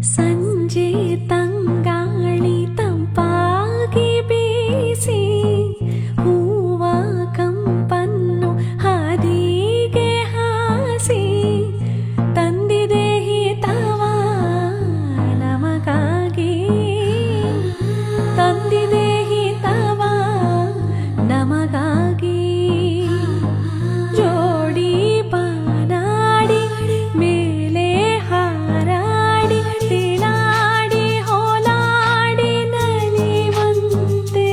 ಸಂಜೆ ತಂಗಾಳಿ ತಂಪಾಗಿ ಬೀಸಿ ಹೂವ ಕಂಪನ್ನು ಹಾದಿಗೆ ಹಾಸಿ ತಂದಿದೆ ಹಿತವ ನಮಗಾಗಿ ತಂದಿದೆ ಹಿತವ ನಮಗಾಗಿ ಜೋಡಿ ಬಾನಾಡಿ ಮೇಲೆ ಹಾರಾಡಿ ತಿಲಾಡಿ ಹೋಲಾಡಿ ನಲಿವಂತೆ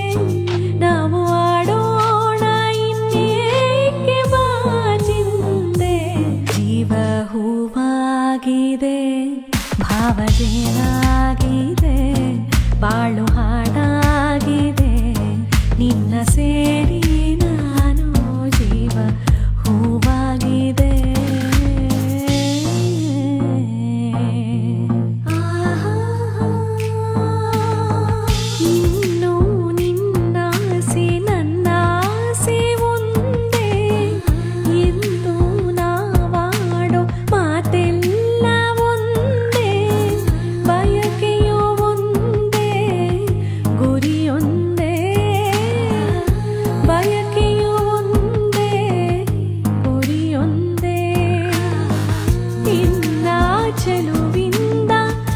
ನಾವು ಆಡೋಣ ಇನ್ನೇಕೆ ಬಾಚಿಂದೆ ಜೀವ ಹೂವಾಗಿದೆ ಭಾವಜೇನಾಗಿದೆ ಬಾಳು ಹಾಡಾಗಿದೆ ನಿನ್ನ ಸೇರಿ